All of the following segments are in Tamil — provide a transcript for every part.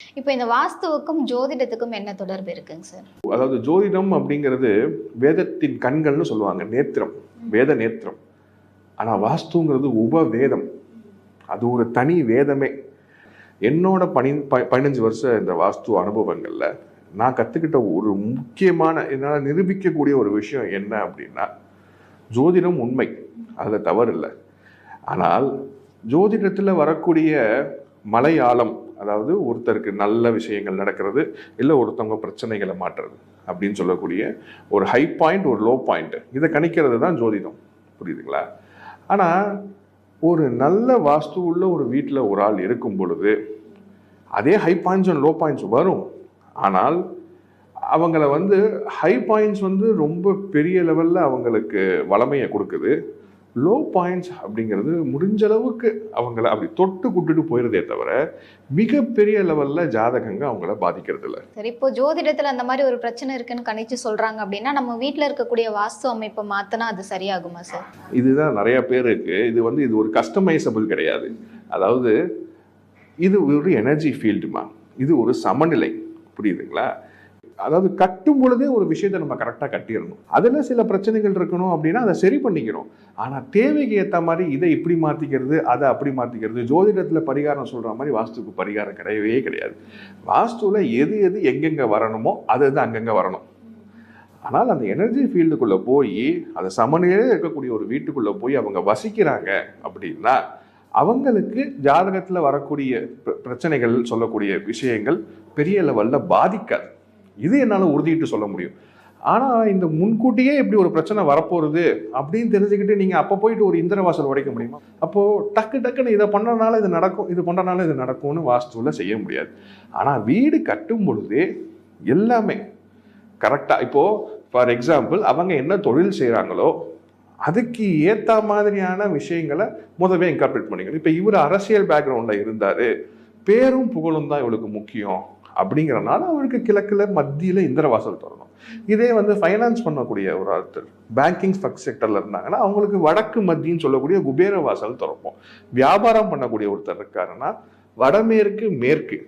இப்போ இந்த வாஸ்துவுக்கும் ஜோதிடத்துக்கும் என்ன தொடர்பு இருக்குங்க சார்? அதாவது ஜோதிடம் அப்படிங்கிறது வேதத்தின் கண்கள்னு சொல்லுவாங்க, நேத்திரம், வேத நேத்திரம். ஆனால் வாஸ்துங்கிறது உபவேதம், அது ஒரு தனி வேதமே. என்னோட 15 வருஷம் இந்த வாஸ்து அனுபவங்களில் நான் கற்றுக்கிட்ட ஒரு முக்கியமான என்னால் நிரூபிக்கக்கூடிய ஒரு விஷயம் என்ன அப்படின்னா, ஜோதிடம் உண்மை, அதில் தவறு இல்லை. ஆனால் ஜோதிடத்தில் வரக்கூடிய மலையாளம், அதாவது ஒருத்தருக்கு நல்ல விஷயங்கள் நடக்கிறது, இல்லை ஒருத்தவங்க பிரச்சனைகளை மாற்றுறது அப்படின்னு சொல்லக்கூடிய ஒரு ஹை பாயிண்ட், ஒரு லோ பாயிண்ட், இதை கணிக்கிறது தான் ஜோதிடம். புரியுதுங்களா? ஆனால் ஒரு நல்ல வாஸ்து உள்ள ஒரு வீட்டில் ஒரு ஆள் இருக்கும் பொழுது அதே high points and low points வரும். ஆனால் அவங்கள ஹை பாயிண்ட்ஸ் ரொம்ப பெரிய லெவலில் அவங்களுக்கு வளமையை கொடுக்குது. லோ பாயிண்ட்ஸ் அப்படிங்கிறது முடிஞ்ச அளவுக்கு அவங்கள அப்படி தொட்டு கூட்டுட்டு போயிருதே தவிர மிகப்பெரிய லெவலில் ஜாதகங்க அவங்கள பாதிக்கிறது இல்லை. சரி, இப்போ ஜோதிடத்தில் அந்த மாதிரி ஒரு பிரச்சனை இருக்குன்னு கணிச்சு சொல்றாங்க அப்படின்னா நம்ம வீட்டில் இருக்கக்கூடிய வாஸ்து அமைப்பை மாத்தினா அது சரியாகுமா சார்? இதுதான் நிறைய பேருக்கு இது ஒரு கஸ்டமைசபிள் கிடையாது. அதாவது இது ஒரு எனர்ஜி ஃபீல்டுமா, இது ஒரு சமநிலை. புரியுதுங்களா? அதாவது கட்டும் பொழுதே ஒரு விஷயத்தை நம்ம கரெக்டாக கட்டிடணும். அதில் சில பிரச்சனைகள் இருக்கணும் அப்படின்னா அதை சரி பண்ணிக்கிறோம். ஆனால் தேவைக்கு ஏற்ற மாதிரி இதை இப்படி மாற்றிக்கிறது, அதை அப்படி மாற்றிக்கிறது. ஜோதிடத்தில் பரிகாரம் சொல்கிற மாதிரி வாஸ்துக்கு பரிகாரம் கிடையவே கிடையாது. வாஸ்துவில் எது எது எங்கெங்கே வரணுமோ அது அங்கங்கே வரணும். ஆனால் அந்த எனர்ஜி ஃபீல்டுக்குள்ளே போய் அதை சமநிலையில் இருக்கக்கூடிய ஒரு வீட்டுக்குள்ளே போய் அவங்க வசிக்கிறாங்க அப்படின்னா அவங்களுக்கு ஜாதகத்தில் வரக்கூடிய பிரச்சனைகள், சொல்லக்கூடிய விஷயங்கள் பெரிய லெவலில் பாதிக்காது. இது என்னால் உறுதிட்டு சொல்ல முடியும். ஆனால் இந்த முன்கூட்டியே இப்படி ஒரு பிரச்சனை வரப்போகிறது அப்படின்னு தெரிஞ்சுக்கிட்டு நீங்கள் அப்போ போயிட்டு ஒரு இந்திரவாசல் உடைக்க முடியுமா? அப்போது டக்குன்னு இதை பண்ணனால இது நடக்கும், இது பண்ணுறனால இது நடக்கும்னு வாஸ்துவில் செய்ய முடியாது. ஆனால் வீடு கட்டும் பொழுதே எல்லாமே கரெக்டாக, இப்போது ஃபார் எக்ஸாம்பிள் அவங்க என்ன தொழில் செய்கிறாங்களோ அதுக்கு ஏற்ற மாதிரியான விஷயங்களை முதவே இன்கார்பரேட் பண்ணிக்கணும். இப்போ இவர் அரசியல் பேக்ரவுண்டில் இருந்தார், பேரும் புகழும் தான் இவளுக்கு முக்கியம் அப்படிங்கிறனால அவருக்கு கிழக்கில் மத்தியில் இந்திரவாசல் தரணும். இதே ஃபைனான்ஸ் பண்ணக்கூடிய ஒரு ஆர்த்தர், பேங்கிங் செக்டரில் இருந்தாங்கன்னா அவங்களுக்கு வடக்கு மத்தின்னு சொல்லக்கூடிய குபேர வாசல் திறப்போம். வியாபாரம் பண்ணக்கூடிய ஒருத்தர் இருக்காருன்னா வடமேற்கு மேற்கு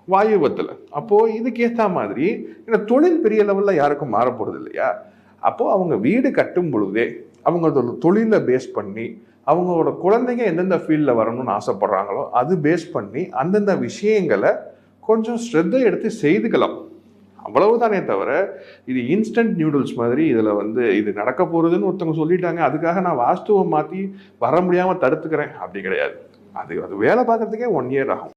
வாயுவத்தில். அப்போது இதுக்கு ஏற்ற மாதிரி ஏன்னா தொழில் பெரிய லெவலில் யாருக்கும் மாறப்போகிறது இல்லையா? அப்போது அவங்க வீடு கட்டும் பொழுதே அவங்களோட தொழிலை பேஸ் பண்ணி அவங்களோட குழந்தைங்க எந்தெந்த ஃபீல்டில் வரணும்னு ஆசைப்படுறாங்களோ அது பேஸ் பண்ணி அந்தந்த விஷயங்களை கொஞ்சம் ஸ்ரத்தை எடுத்து செய்துக்கலாம். அவ்வளவுதானே தவிர இது இன்ஸ்டன்ட் நியூடுல்ஸ் மாதிரி இதில் இது நடக்க போகிறதுன்னு ஒருத்தவங்க சொல்லிட்டாங்க, அதுக்காக நான் வாஸ்துவை மாற்றி வர முடியாமல் தடுத்துக்கிறேன் அப்படி கிடையாது. அது வேலை பார்க்குறதுக்கே 1 இயர் ஆகும்.